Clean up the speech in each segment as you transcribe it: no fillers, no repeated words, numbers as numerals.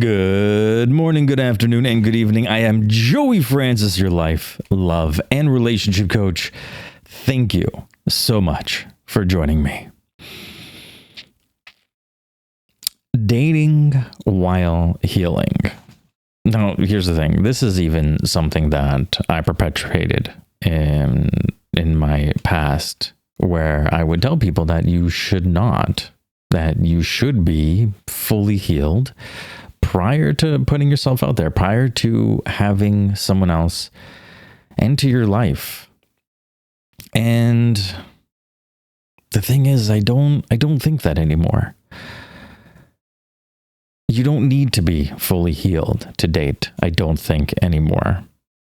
Good morning, good afternoon, and good evening. I am Joey Francess, your life, love, and relationship coach. Thank you so much for joining me. Dating while healing. Now, here's the thing. This is even something that I perpetuated in my past, where I would tell people that you should be fully healed prior to putting yourself out there, prior to having someone else enter your life. And the thing is, I don't think that anymore. You don't need to be fully healed to date, I don't think anymore.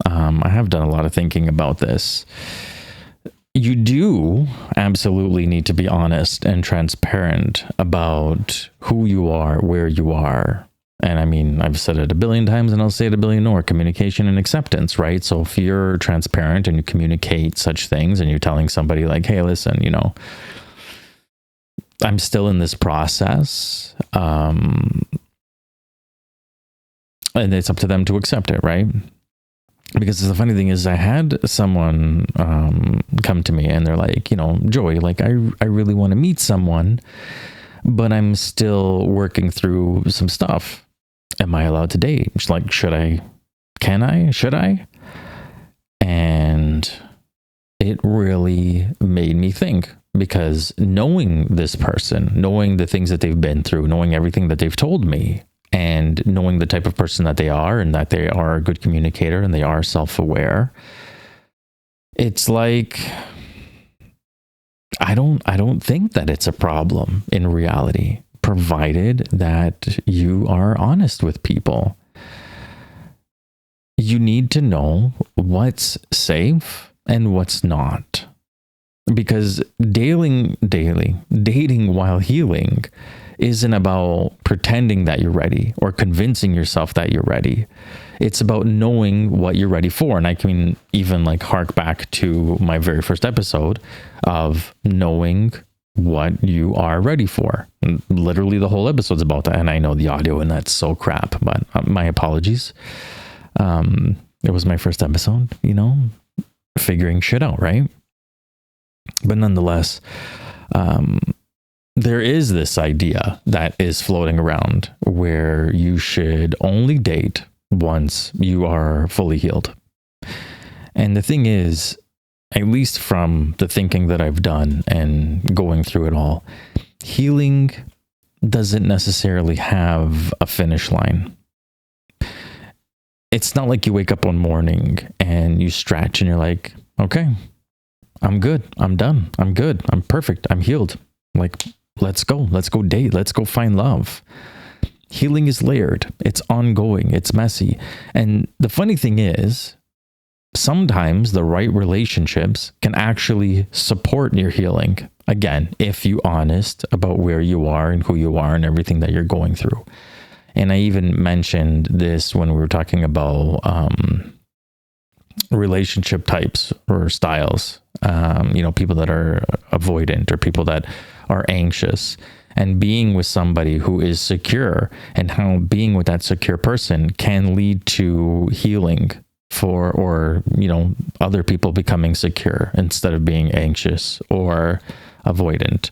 I have done a lot of thinking about this. You do absolutely need to be honest and transparent about who you are, where you are. And I mean, I've said it a billion times and I'll say it a billion more: communication and acceptance, right? So if you're transparent and you communicate such things and you're telling somebody like, hey, listen, I'm still in this process. And it's up to them to accept it, right? Because the funny thing is, I had someone come to me and they're like, Joey, like I really want to meet someone, but I'm still working through some stuff. Am I allowed to date? She's like, should I? And it really made me think, because knowing this person, knowing the things that they've been through, knowing everything that they've told me, and knowing the type of person that they are, and that they are a good communicator and they are self-aware, it's like, I don't think that it's a problem in reality, provided that you are honest with people. You need to know what's safe and what's not. Because dating while healing isn't about pretending that you're ready or convincing yourself that you're ready. It's about knowing what you're ready for. And I can even hark back to my very first episode of knowing what you are ready for. And literally the whole episode's about that. And I know the audio and that's so crap, but my apologies. It was my first episode, figuring shit out, right? But nonetheless, there is this idea that is floating around where you should only date once you are fully healed. And the thing is, at least from the thinking that I've done and going through it all, healing doesn't necessarily have a finish line. It's not like you wake up one morning and you stretch and you're like, okay, I'm good. I'm done. I'm good. I'm perfect. I'm healed. Let's go date. Let's go find love. Healing is layered. It's ongoing. It's messy. And the funny thing is, sometimes the right relationships can actually support your healing. Again, if you're honest about where you are and who you are and everything that you're going through. And I even mentioned this when we were talking about relationship types or styles. People that are avoidant or people that are anxious, and being with somebody who is secure, and how being with that secure person can lead to healing or other people becoming secure instead of being anxious or avoidant.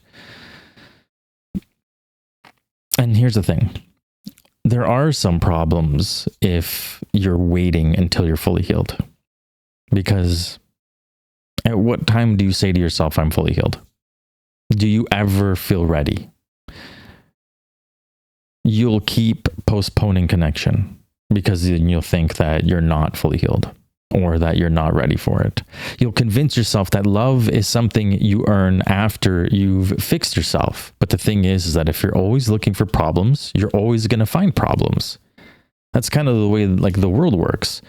And here's the thing. There are some problems if you're waiting until you're fully healed. Because at what time do you say to yourself, I'm fully healed? Do you ever feel ready? You'll keep postponing connection because then you'll think that you're not fully healed or that you're not ready for it. You'll convince yourself that love is something you earn after you've fixed yourself. But the thing is that if you're always looking for problems, you're always going to find problems. That's kind of the way the world works.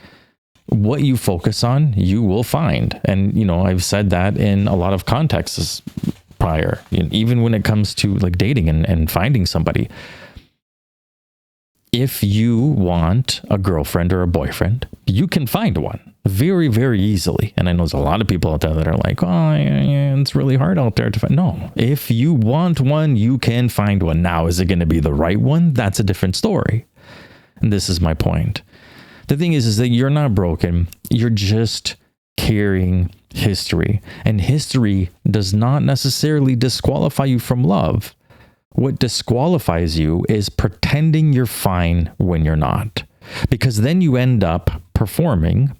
What you focus on, you will find. And, I've said that in a lot of contexts prior, even when it comes to dating and finding somebody. If you want a girlfriend or a boyfriend, you can find one very, very easily. And I know there's a lot of people out there that are like, oh, yeah, it's really hard out there to find. No, if you want one, you can find one. Now, is it going to be the right one? That's a different story. And this is my point. The thing is that you're not broken. You're just carrying history. And history does not necessarily disqualify you from love. What disqualifies you is pretending you're fine when you're not. Because then you end up performing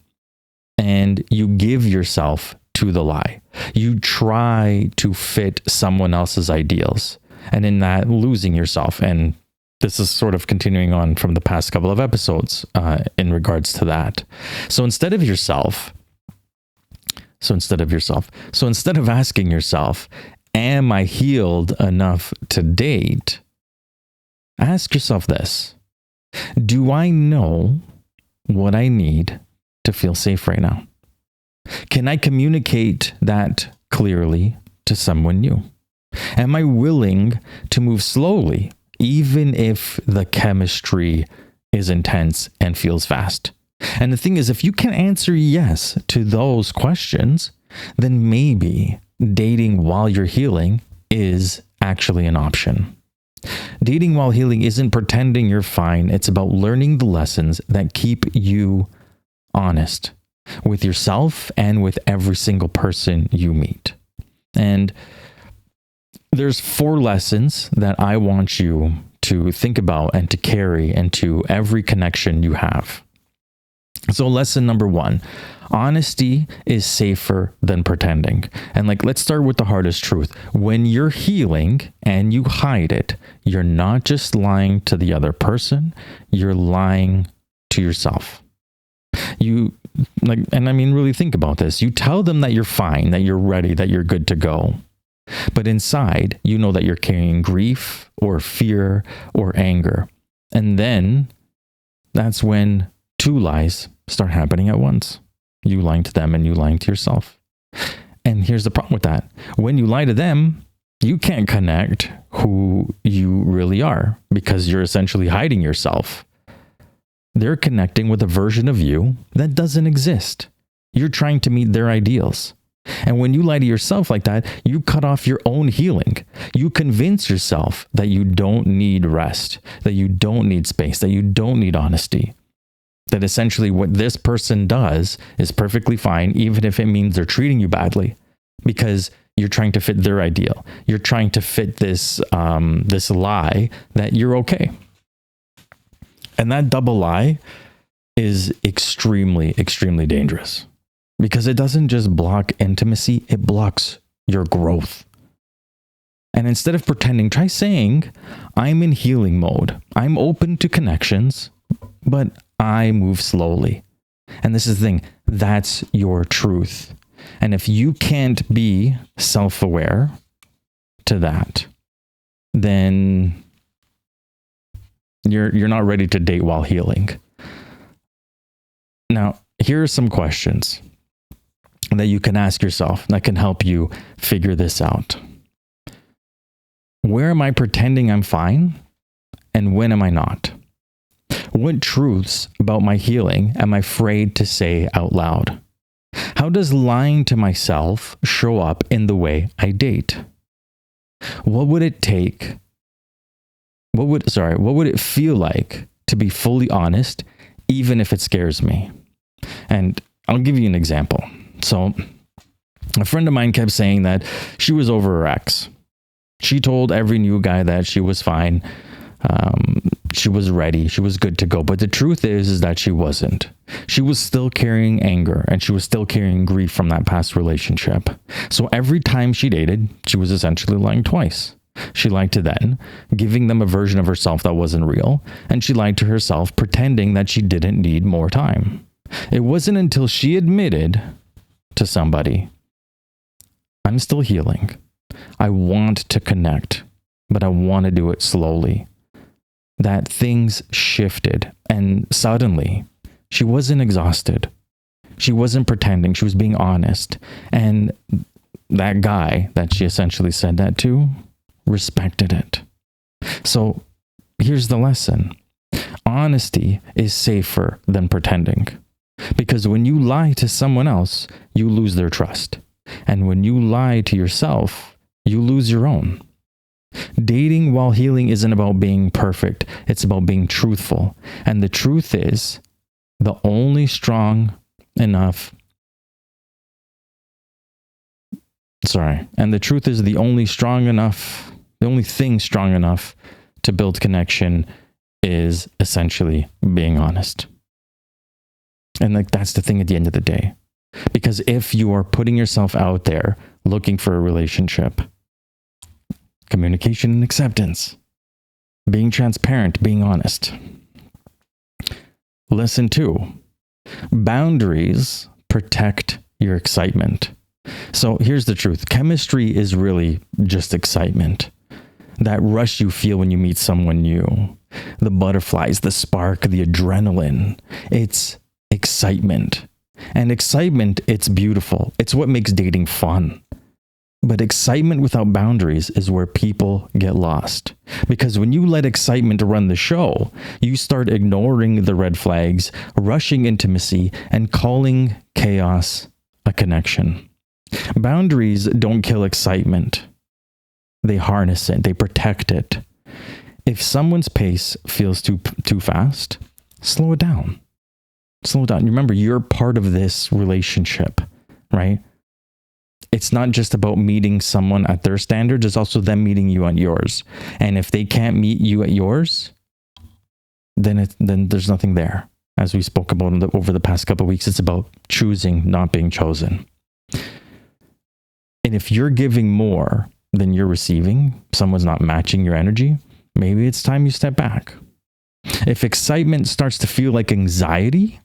and you give yourself to the lie. You try to fit someone else's ideals, and in that, losing yourself. And this is sort of continuing on from the past couple of episodes in regards to that. So instead of asking yourself, am I healed enough to date? Ask yourself this. Do I know what I need to feel safe right now? Can I communicate that clearly to someone new? Am I willing to move slowly, even if the chemistry is intense and feels fast? And the thing is, if you can answer yes to those questions, then maybe dating while you're healing is actually an option. Dating while healing isn't pretending you're fine. It's about learning the lessons that keep you honest with yourself and with every single person you meet. And there's 4 lessons that I want you to think about and to carry into every connection you have. So lesson number 1, honesty is safer than pretending. And let's start with the hardest truth. When you're healing and you hide it, you're not just lying to the other person, you're lying to yourself. Really think about this. You tell them that you're fine, that you're ready, that you're good to go. But inside, you know that you're carrying grief or fear or anger. And then that's when 2 lies start happening at once. You lying to them and you lying to yourself. And here's the problem with that. When you lie to them, you can't connect who you really are because you're essentially hiding yourself. They're connecting with a version of you that doesn't exist. You're trying to meet their ideals. And when you lie to yourself like that, you cut off your own healing. You convince yourself that you don't need rest, that you don't need space, that you don't need honesty. That essentially what this person does is perfectly fine, even if it means they're treating you badly, because you're trying to fit their ideal. You're trying to fit this lie that you're okay. And that double lie is extremely, extremely dangerous because it doesn't just block intimacy, it blocks your growth. And instead of pretending, try saying, I'm in healing mode. I'm open to connections, but I move slowly. And this is the thing, that's your truth. And if you can't be self-aware to that, then you're not ready to date while healing. Now, here are some questions that you can ask yourself that can help you figure this out. Where am I pretending I'm fine? And when am I not? What truths about my healing am I afraid to say out loud? How does lying to myself show up in the way I date? What would it take? What would it feel like to be fully honest, even if it scares me? And I'll give you an example. So a friend of mine kept saying that she was over her ex. She told every new guy that she was fine. She was ready. She was good to go. But the truth is that she wasn't. She was still carrying anger and she was still carrying grief from that past relationship. So every time she dated, she was essentially lying twice. She lied to them, giving them a version of herself that wasn't real. And she lied to herself, pretending that she didn't need more time. It wasn't until she admitted to somebody, I'm still healing. I want to connect, but I want to do it slowly, that things shifted. And suddenly, she wasn't exhausted. She wasn't pretending. She was being honest. And that guy that she essentially said that to respected it. So here's the lesson. Honesty is safer than pretending. Because when you lie to someone else, you lose their trust. And when you lie to yourself, you lose your own. Dating while healing isn't about being perfect. It's about being truthful. And the truth is, the only strong enough and the truth is the only thing strong enough to build connection is essentially being honest. And like, that's the thing at the end of the day. Because if you are putting yourself out there looking for a relationship, communication and acceptance, being transparent, being honest. Lesson 2, boundaries protect your excitement. So here's the truth. Chemistry is really just excitement. That rush you feel when you meet someone new. The butterflies, the spark, the adrenaline. It's excitement. And excitement, it's beautiful. It's what makes dating fun. But excitement without boundaries is where people get lost. Because when you let excitement run the show, you start ignoring the red flags, rushing intimacy, and calling chaos a connection. Boundaries don't kill excitement. They harness it. They protect it. If someone's pace feels too fast, slow it down. Slow it down. Remember, you're part of this relationship, right? It's not just about meeting someone at their standards. It's also them meeting you at yours. And if they can't meet you at yours, then there's nothing there. As we spoke about over the past couple of weeks, it's about choosing, not being chosen. And if you're giving more than you're receiving, someone's not matching your energy, maybe it's time you step back. If excitement starts to feel like anxiety,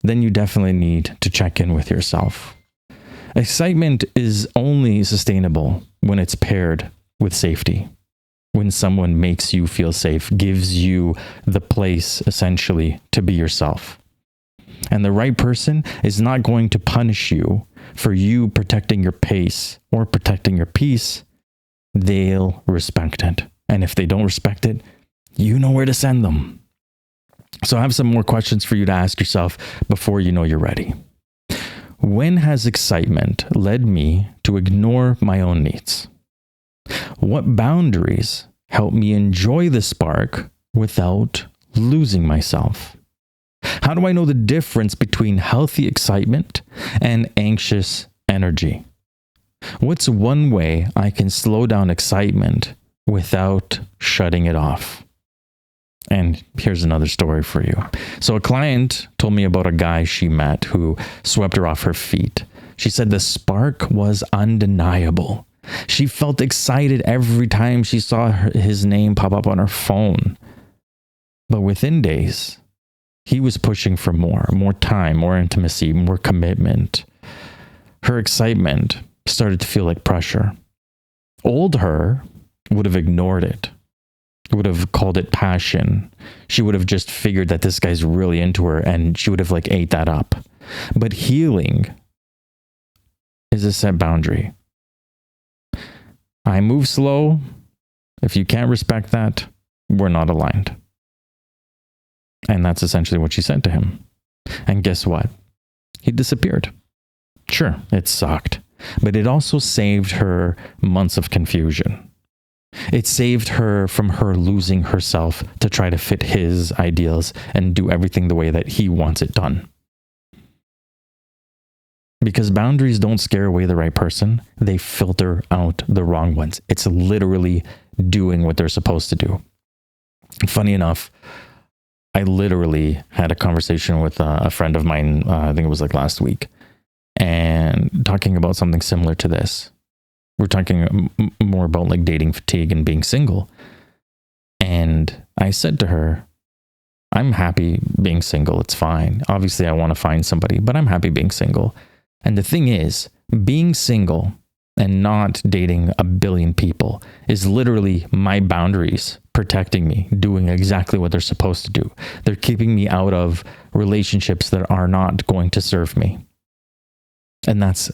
then you definitely need to check in with yourself. Excitement is only sustainable when it's paired with safety. When someone makes you feel safe, gives you the place, essentially, to be yourself. And the right person is not going to punish you for you protecting your pace or protecting your peace. They'll respect it. And if they don't respect it, you know where to send them. So I have some more questions for you to ask yourself before you know you're ready. When has excitement led me to ignore my own needs? What boundaries help me enjoy the spark without losing myself? How do I know the difference between healthy excitement and anxious energy? What's one way I can slow down excitement without shutting it off? And here's another story for you. So a client told me about a guy she met who swept her off her feet. She said the spark was undeniable. She felt excited every time she saw his name pop up on her phone. But within days, he was pushing for more time, more intimacy, more commitment. Her excitement started to feel like pressure. Old her would have ignored it. Would have called it passion. She would have just figured that this guy's really into her and she would have ate that up. But healing is a set boundary. I move slow. If you can't respect that, we're not aligned. And that's essentially what she said to him. And guess what? He disappeared. Sure, it sucked, but it also saved her months of confusion. It saved her from her losing herself to try to fit his ideals and do everything the way that he wants it done. Because boundaries don't scare away the right person, they filter out the wrong ones. It's literally doing what they're supposed to do. Funny enough, I literally had a conversation with a friend of mine, I think it was last week, and talking about something similar to this. We're talking more about dating fatigue and being single. And I said to her, I'm happy being single. It's fine. Obviously, I want to find somebody, but I'm happy being single. And the thing is, being single and not dating a billion people is literally my boundaries protecting me, doing exactly what they're supposed to do. They're keeping me out of relationships that are not going to serve me. And that's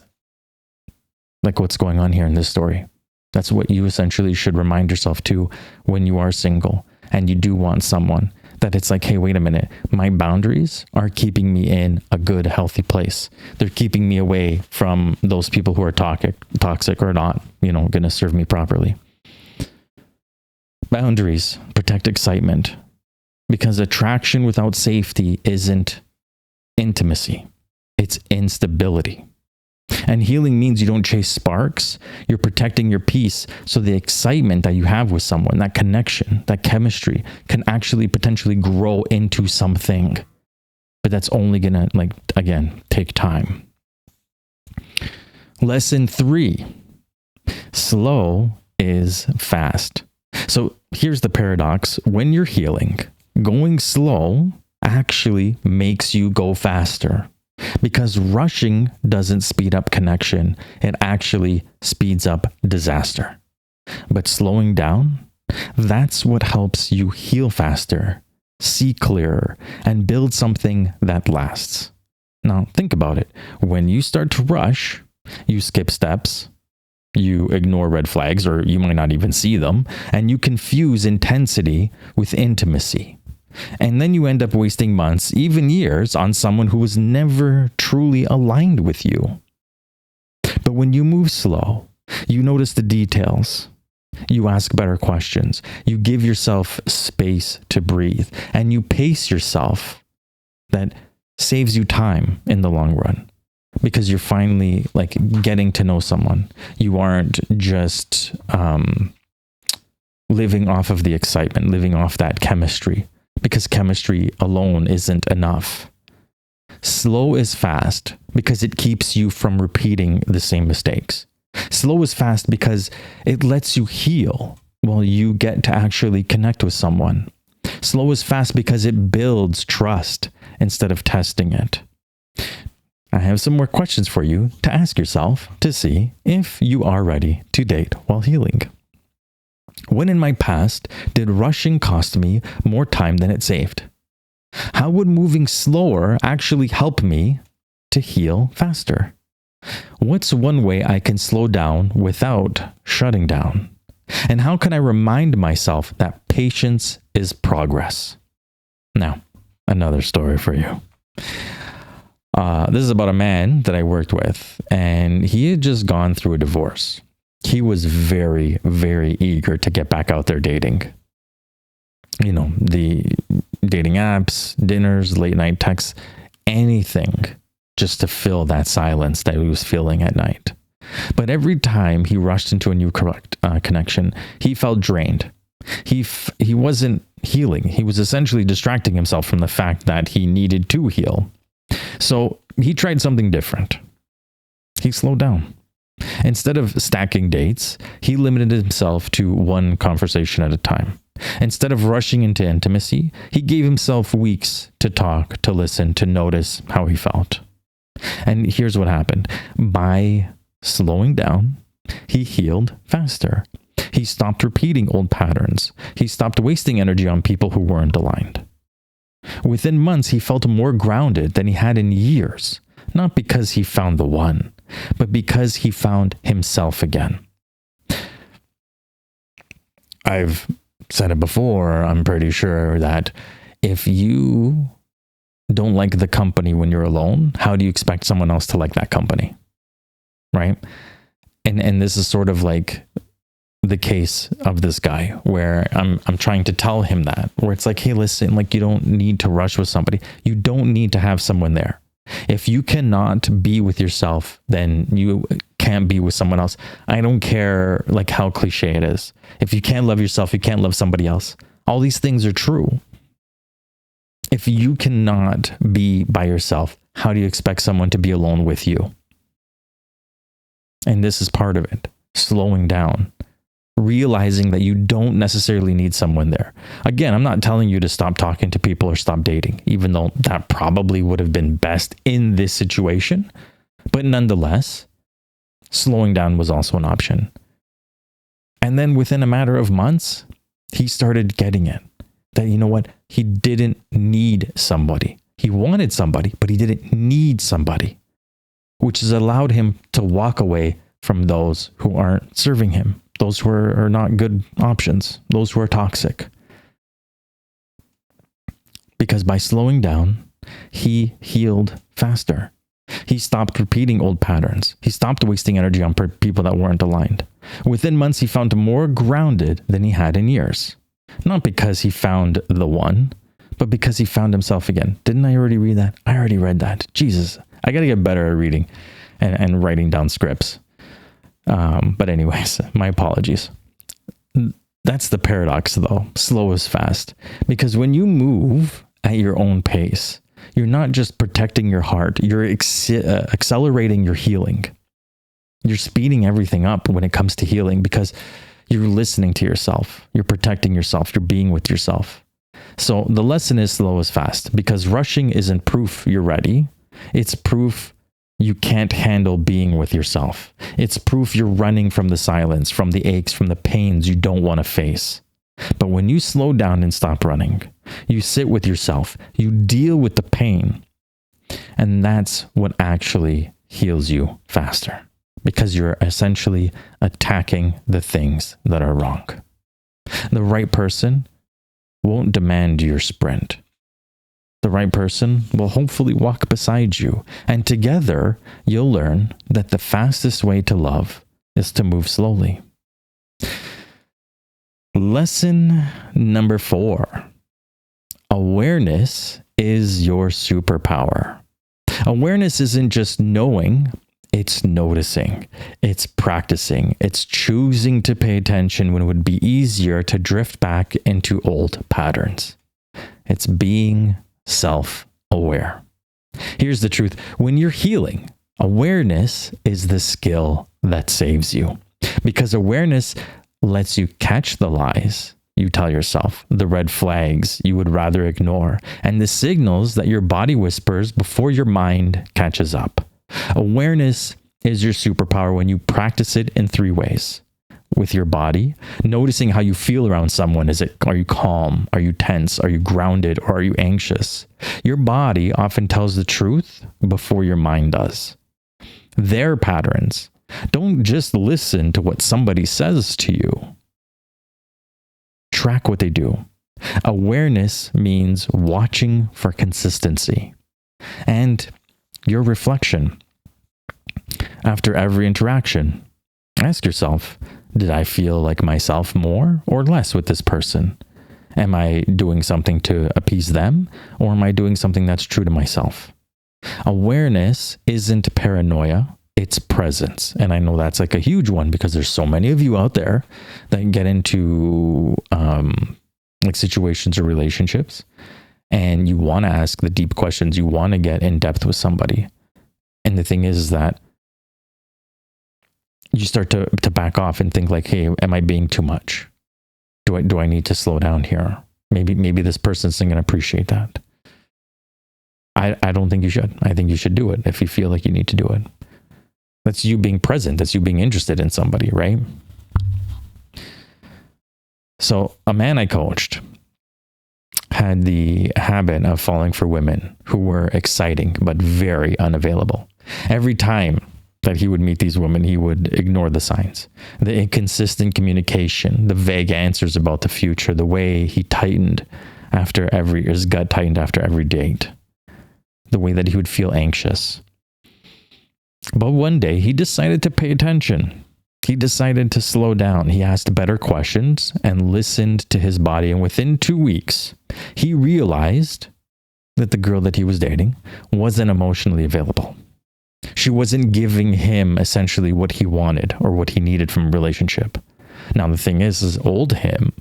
what's going on here in this story. That's what you essentially should remind yourself to when you are single and you do want someone, that it's hey, wait a minute, my boundaries are keeping me in a good, healthy place. They're keeping me away from those people who are toxic or not, going to serve me properly. Boundaries protect excitement, because attraction without safety isn't intimacy, it's instability. And healing means you don't chase sparks, you're protecting your peace, so the excitement that you have with someone, that connection, that chemistry, can actually potentially grow into something. But that's only gonna, again, take time. Lesson 3. Slow is fast. So here's the paradox. When you're healing, going slow actually makes you go faster. Because rushing doesn't speed up connection, it actually speeds up disaster. But slowing down, that's what helps you heal faster, see clearer, and build something that lasts. Now, think about it. When you start to rush, you skip steps, you ignore red flags, or you might not even see them, and you confuse intensity with intimacy. And then you end up wasting months, even years, on someone who was never truly aligned with you. But when you move slow, you notice the details. You ask better questions. You give yourself space to breathe. And you pace yourself. That saves you time in the long run. Because you're finally getting to know someone. You aren't just living off of the excitement, living off that chemistry. Because chemistry alone isn't enough. Slow is fast because it keeps you from repeating the same mistakes. Slow is fast because it lets you heal while you get to actually connect with someone. Slow is fast because it builds trust instead of testing it. I have some more questions for you to ask yourself to see if you are ready to date while healing. When in my past did rushing cost me more time than it saved? How would moving slower actually help me to heal faster? What's one way I can slow down without shutting down? And how can I remind myself that patience is progress? Now, another story for you. This is about a man that I worked with, and he had just gone through a divorce. He was very, very eager to get back out there dating. You know, the dating apps, dinners, late night texts, anything just to fill that silence that he was feeling at night. But every time he rushed into a new connection, he felt drained. He wasn't healing. He was essentially distracting himself from the fact that he needed to heal. So he tried something different. He slowed down. Instead of stacking dates, he limited himself to one conversation at a time. Instead of rushing into intimacy, he gave himself weeks to talk, to listen, to notice how he felt. And here's what happened. By slowing down, he healed faster. He stopped repeating old patterns. He stopped wasting energy on people who weren't aligned. Within months, he felt more grounded than he had in years, not because he found the one, but because he found himself again. I've said it before, I'm pretty sure, that if you don't like the company when you're alone, how do you expect someone else to like that company? Right? And this is sort of like the case of this guy where I'm trying to tell him that, where it's like, hey, listen, you don't need to rush with somebody. You don't need to have someone there. If you cannot be with yourself, then you can't be with someone else. I don't care how cliche it is. If you can't love yourself, you can't love somebody else. All these things are true. If you cannot be by yourself, how do you expect someone to be alone with you? And this is part of it. Slowing down. Realizing that you don't necessarily need someone there. Again, I'm not telling you to stop talking to people or stop dating, even though that probably would have been best in this situation. But nonetheless, slowing down was also an option. And then within a matter of months, he started getting it. That, you know what? He didn't need somebody. He wanted somebody, but he didn't need somebody. Which has allowed him to walk away from those who aren't serving him. Those who are not good options. Those who are toxic. Because by slowing down, he healed faster. He He stopped repeating old patterns. He stopped wasting energy on people that weren't aligned. Within months, he found more grounded than he had in years. Not because he found the one, but because he found himself again. Didn't I already read that? I already read that. Jesus, I got to get better at reading and writing down scripts. But anyways, my apologies. That's the paradox, though. Slow is fast. Because when you move at your own pace, you're not just protecting your heart, you're accelerating your healing. You're speeding everything up when it comes to healing because you're listening to yourself. You're protecting yourself. You're being with yourself. So the lesson is slow is fast, because rushing isn't proof you're ready. It's proof you can't handle being with yourself. It's proof you're running from the silence, from the aches, from the pains you don't want to face. But when you slow down and stop running, you sit with yourself, you deal with the pain, and that's what actually heals you faster, because you're essentially attacking the things that are wrong. The right person won't demand your sprint. The right person will hopefully walk beside you, and together you'll learn that the fastest way to love is to move slowly. Lesson number 4. Awareness is your superpower. Awareness isn't just knowing, it's noticing, it's practicing, it's choosing to pay attention when it would be easier to drift back into old patterns. It's being self-aware. Here's the truth. When you're healing, awareness is the skill that saves you, because awareness lets you catch the lies you tell yourself, the red flags you would rather ignore, and the signals that your body whispers before your mind catches up. Awareness is your superpower when you practice it in 3 ways. With your body, noticing how you feel around someone. Are you calm? Are you tense? Are you grounded? Or are you anxious? Your body often tells the truth before your mind does. Their patterns. Don't just listen to what somebody says to you. Track what they do. Awareness means watching for consistency. And your reflection. After every interaction, ask yourself, did I feel like myself more or less with this person? Am I doing something to appease them, or am I doing something that's true to myself? Awareness isn't paranoia, it's presence. And I know that's like a huge one, because there's so many of you out there that get into like situations or relationships, and you want to ask the deep questions, you want to get in depth with somebody. And the thing is that you start to back off and think like, hey, am I being too much? Do I need to slow down here? Maybe this person isn't going to appreciate that. I don't think you should. I think you should do it if you feel like you need to do it. That's you being present. That's you being interested in somebody, right? So a man I coached had the habit of falling for women who were exciting but very unavailable. Every time that he would meet these women, he would ignore the signs, the inconsistent communication, the vague answers about the future, the way he tightened his gut tightened after every date, the way that he would feel anxious. But one day he decided to pay attention. He decided to slow down. He asked better questions and listened to his body. And within 2 weeks, he realized that the girl that he was dating wasn't emotionally available. She wasn't giving him essentially what he wanted or what he needed from a relationship. Now, the thing is old him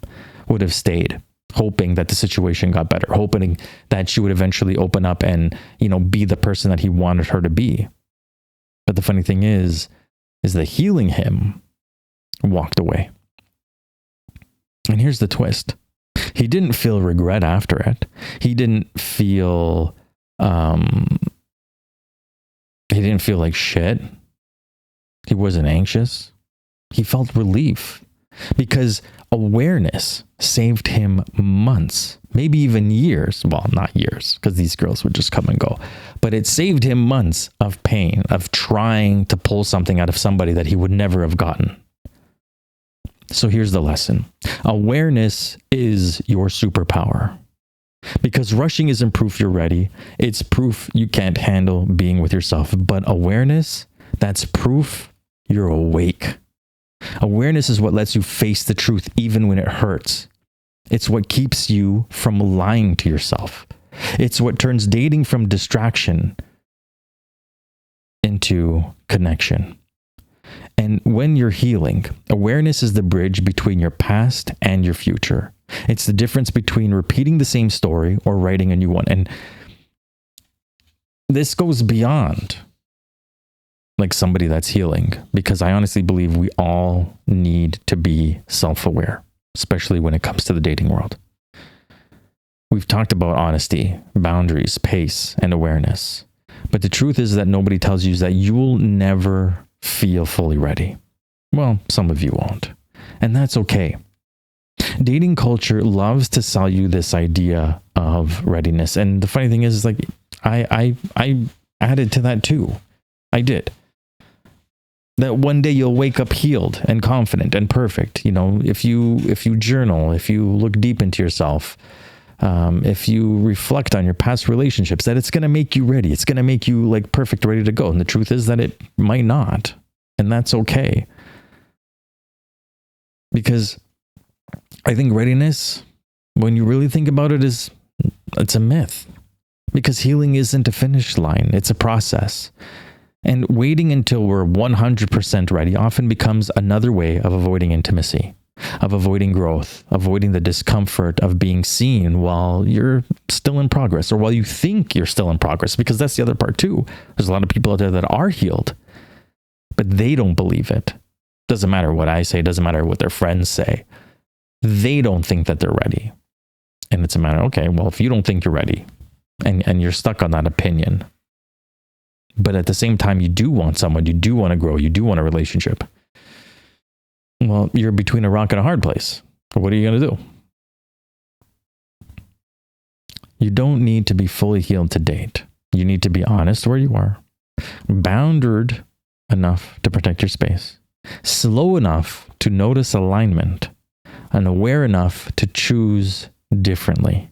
would have stayed, hoping that the situation got better, hoping that she would eventually open up and, be the person that he wanted her to be. But the funny thing is that healing him walked away. And here's the twist. He didn't feel regret after it. He didn't feel like shit. He wasn't anxious. He felt relief, because awareness saved him months, maybe even years. Well, not years, because these girls would just come and go. But it saved him months of pain, of trying to pull something out of somebody that he would never have gotten. So here's the lesson. Awareness is your superpower. Because rushing isn't proof you're ready. It's proof you can't handle being with yourself. But awareness, that's proof you're awake. Awareness is what lets you face the truth even when it hurts. It's what keeps you from lying to yourself. It's what turns dating from distraction into connection. And when you're healing, awareness is the bridge between your past and your future. It's the difference between repeating the same story or writing a new one. And this goes beyond like somebody that's healing, because I honestly believe we all need to be self-aware, especially when it comes to the dating world. We've talked about honesty, boundaries, pace, and awareness. But the truth is that nobody tells you that you'll never feel fully ready. Well, some of you won't. And that's okay. Dating culture loves to sell you this idea of readiness. And the funny thing is like, I added to that too. I did. That one day you'll wake up healed and confident and perfect. You know, if you journal, if you look deep into yourself, if you reflect on your past relationships, that it's going to make you ready. It's going to make you like perfect, ready to go. And the truth is that it might not. And that's okay. Because I think readiness, when you really think about it, it's a myth. Because healing isn't a finish line. It's a process. And waiting until we're 100% ready often becomes another way of avoiding intimacy, of avoiding growth, avoiding the discomfort of being seen while you're still in progress, or while you think you're still in progress, because that's the other part too. There's a lot of people out there that are healed, but they don't believe it. Doesn't matter what I say, doesn't matter what their friends say. They don't think that they're ready. And it's a matter, okay, well, if you don't think you're ready and you're stuck on that opinion, but at the same time, you do want someone, you do want to grow, you do want a relationship, well, you're between a rock and a hard place. What are you going to do? You don't need to be fully healed to date. You need to be honest where you are, bounded enough to protect your space, slow enough to notice alignment, and aware enough to choose differently.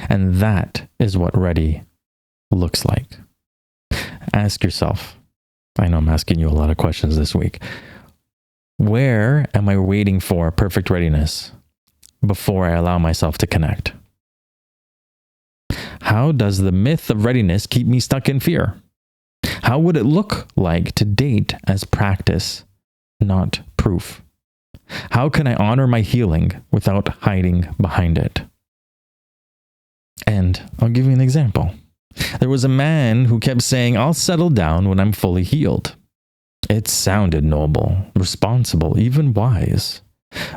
And that is what ready looks like. Ask yourself, I know I'm asking you a lot of questions this week. Where am I waiting for perfect readiness before I allow myself to connect? How does the myth of readiness keep me stuck in fear? How would it look like to date as practice, not proof? How can I honor my healing without hiding behind it? And I'll give you an example. There was a man who kept saying, I'll settle down when I'm fully healed. It sounded noble, responsible, even wise.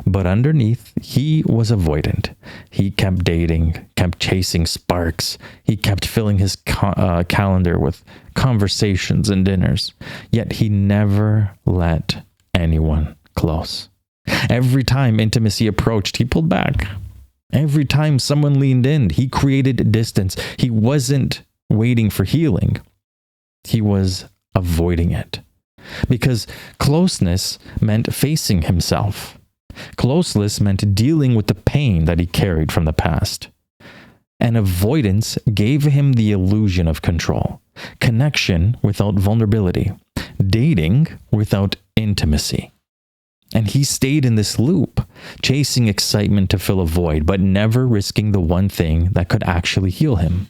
But underneath, he was avoidant. He kept dating, kept chasing sparks. He kept filling his calendar with conversations and dinners. Yet he never let anyone close. Every time intimacy approached, he pulled back. Every time someone leaned in, he created distance. He wasn't waiting for healing. He was avoiding it. Because closeness meant facing himself. Closeness meant dealing with the pain that he carried from the past. And avoidance gave him the illusion of control. Connection without vulnerability. Dating without intimacy. And he stayed in this loop, chasing excitement to fill a void, but never risking the one thing that could actually heal him.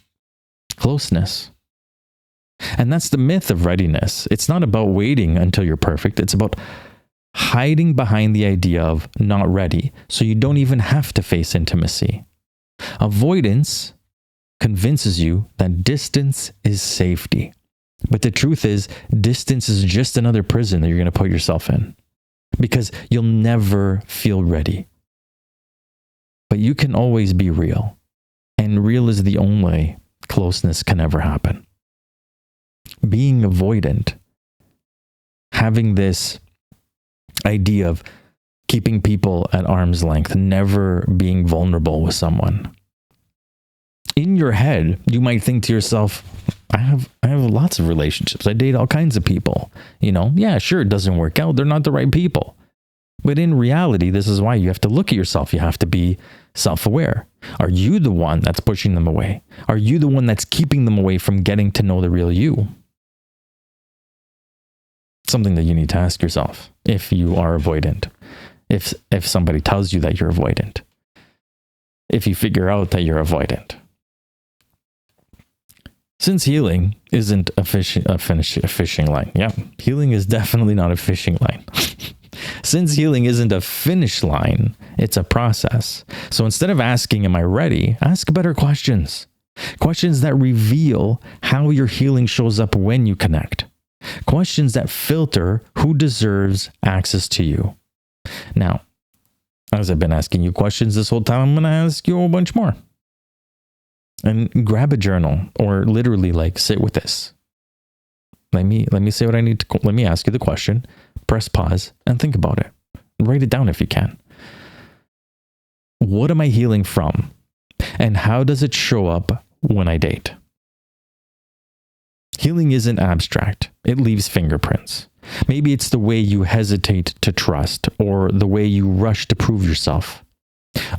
Closeness. And that's the myth of readiness. It's not about waiting until you're perfect. It's about hiding behind the idea of not ready, so you don't even have to face intimacy. Avoidance convinces you that distance is safety. But the truth is, distance is just another prison that you're going to put yourself in. Because you'll never feel ready. But you can always be real. And real is the only way closeness can ever happen. Being avoidant, having this idea of keeping people at arm's length, never being vulnerable with someone. In your head, you might think to yourself, I have lots of relationships. I date all kinds of people. Yeah, sure, it doesn't work out. They're not the right people. But in reality, this is why you have to look at yourself. You have to be self-aware. Are you the one that's pushing them away? Are you the one that's keeping them away from getting to know the real you? Something that you need to ask yourself if you are avoidant. If somebody tells you that you're avoidant. If you figure out that you're avoidant. Since healing isn't a fishing line. Yeah, healing is definitely not a fishing line. Since healing isn't a finish line, it's a process. So instead of asking, am I ready? Ask better questions. Questions that reveal how your healing shows up when you connect. Questions that filter who deserves access to you. Now, as I've been asking you questions this whole time, I'm going to ask you a whole bunch more. And grab a journal or literally like sit with this. Let me say what I need to, let me ask you the question, press pause and think about it. Write it down if you can. What am I healing from? And how does it show up when I date? Healing isn't abstract. It leaves fingerprints. Maybe it's the way you hesitate to trust or the way you rush to prove yourself.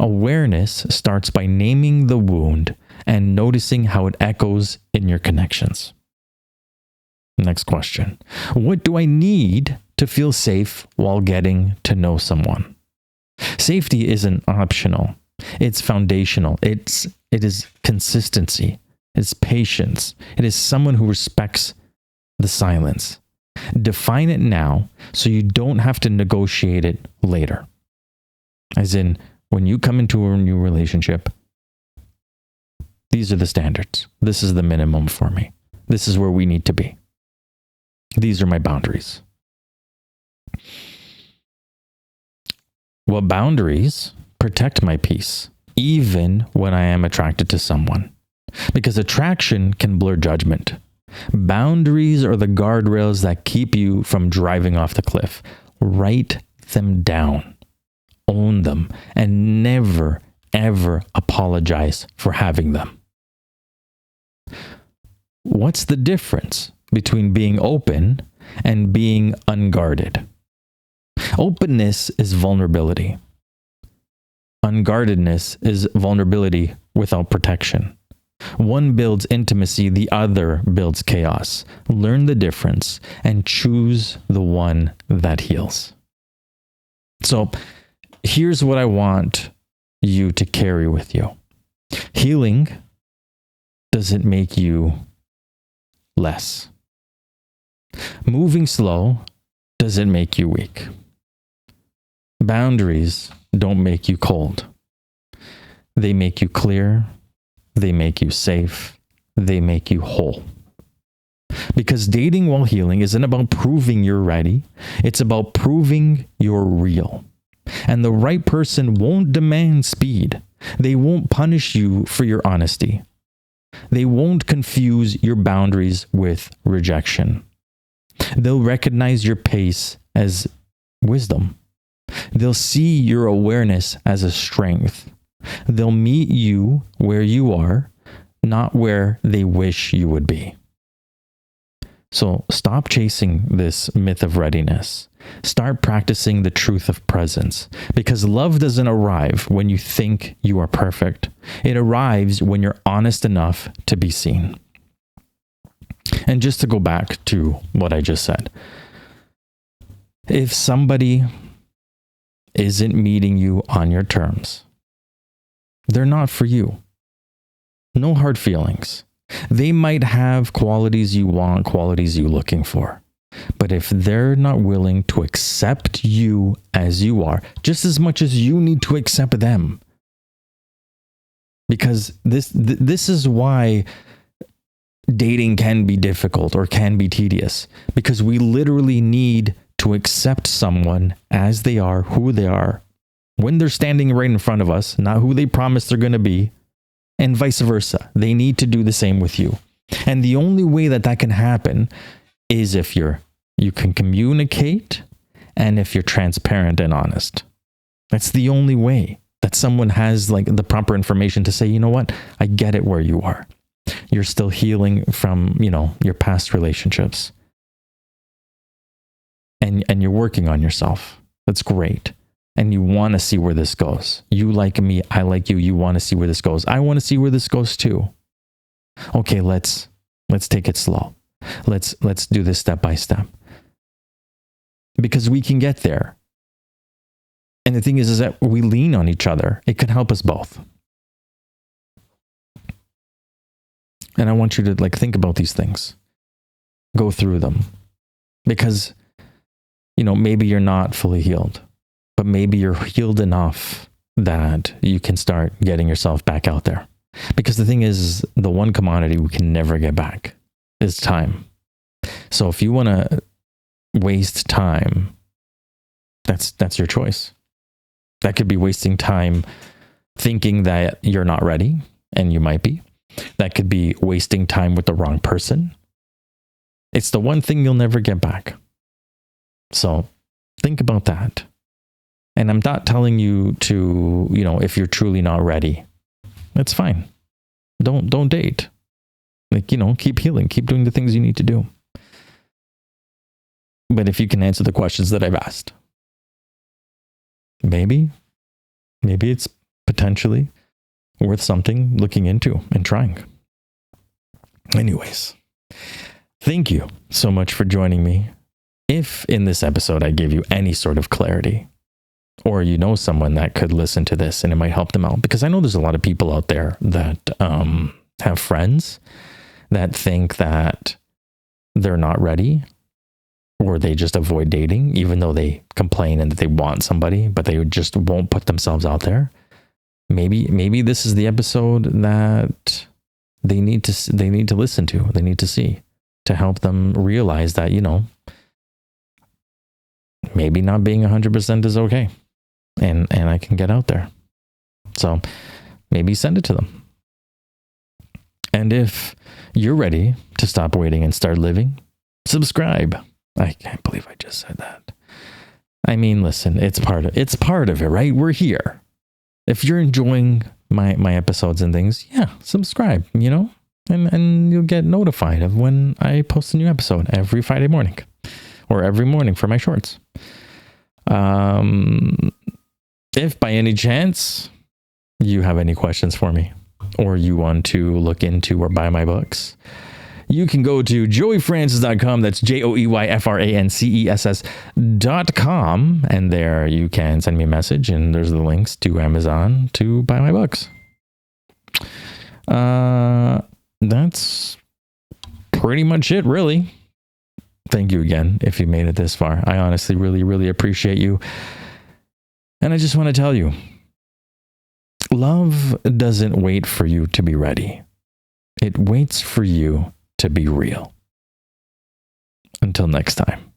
Awareness starts by naming the wound and noticing how it echoes in your connections. Next question. What do I need to feel safe while getting to know someone? Safety isn't optional. It's foundational. It is consistency. It's patience. It is someone who respects the silence. Define it now so you don't have to negotiate it later. As in, when you come into a new relationship, these are the standards. This is the minimum for me. This is where we need to be. These are my boundaries. Well, boundaries protect my peace, even when I am attracted to someone. Because attraction can blur judgment. Boundaries are the guardrails that keep you from driving off the cliff. Write them down. Own them. And never, ever apologize for having them. What's the difference between being open and being unguarded? Openness is vulnerability. Unguardedness is vulnerability without protection. One builds intimacy, the other builds chaos. Learn the difference and choose the one that heals. So here's what I want you to carry with you. Healing doesn't make you less. Moving slow doesn't make you weak. Boundaries don't make you cold. They make you clear. They make you safe. They make you whole. Because dating while healing isn't about proving you're ready. It's about proving you're real. And the right person won't demand speed. They won't punish you for your honesty. They won't confuse your boundaries with rejection. They'll recognize your pace as wisdom. They'll see your awareness as a strength. They'll meet you where you are, not where they wish you would be. So stop chasing this myth of readiness. Start practicing the truth of presence, because love doesn't arrive when you think you are perfect. It arrives when you're honest enough to be seen. And just to go back to what I just said, if somebody isn't meeting you on your terms, they're not for you. No hard feelings. They might have qualities you want, qualities you're looking for. But if they're not willing to accept you as you are, just as much as you need to accept them, because this is why dating can be difficult or can be tedious, because we literally need to accept someone as they are, who they are, when they're standing right in front of us, not who they promise they're going to be, and vice versa. They need to do the same with you. And the only way that that can happen is if you can communicate and if you're transparent and honest. That's the only way that someone has like the proper information to say, you know what, I get it where you are. You're still healing from, your past relationships. And you're working on yourself. That's great. and you want to see where this goes. You like me, I like you. You want to see where this goes. I want to see where this goes too. Okay, let's take it slow. Let's do this step by step. Because we can get there. And the thing is that we lean on each other. It can help us both. And I want you to think about these things. Go through them. Because, maybe you're not fully healed, but maybe you're healed enough that you can start getting yourself back out there. Because the thing is, the one commodity we can never get back is time. So if you want to waste time, that's your choice. That could be wasting time thinking that you're not ready, and you might be. That could be wasting time with the wrong person. It's the one thing you'll never get back. So think about that. And I'm not telling you to, if you're truly not ready, that's fine. Don't date. Keep healing, keep doing the things you need to do. But if you can answer the questions that I've asked, maybe it's potentially worth something looking into and trying. Anyways, thank you so much for joining me. If in this episode I gave you any sort of clarity, or someone that could listen to this and it might help them out, because I know there's a lot of people out there that have friends that think that they're not ready, or they just avoid dating, even though they complain and that they want somebody, but they just won't put themselves out there. Maybe this is the episode that they need to listen to, they need to see, to help them realize that, maybe not being 100% is okay. And I can get out there. So maybe send it to them. And if you're ready to stop waiting and start living, subscribe. I can't believe I just said that. I mean, listen, it's part of it, right? We're here. If you're enjoying my episodes and things, yeah, subscribe, and you'll get notified of when I post a new episode every Friday morning, or every morning for my shorts. If by any chance you have any questions for me, or you want to look into or buy my books, you can go to joeyfrances.com. That's joeyfrances.com. And there you can send me a message, and there's the links to Amazon to buy my books. That's pretty much it, really. Thank you again if you made it this far. I honestly really, really appreciate you. And I just want to tell you, love doesn't wait for you to be ready. It waits for you to be real. Until next time.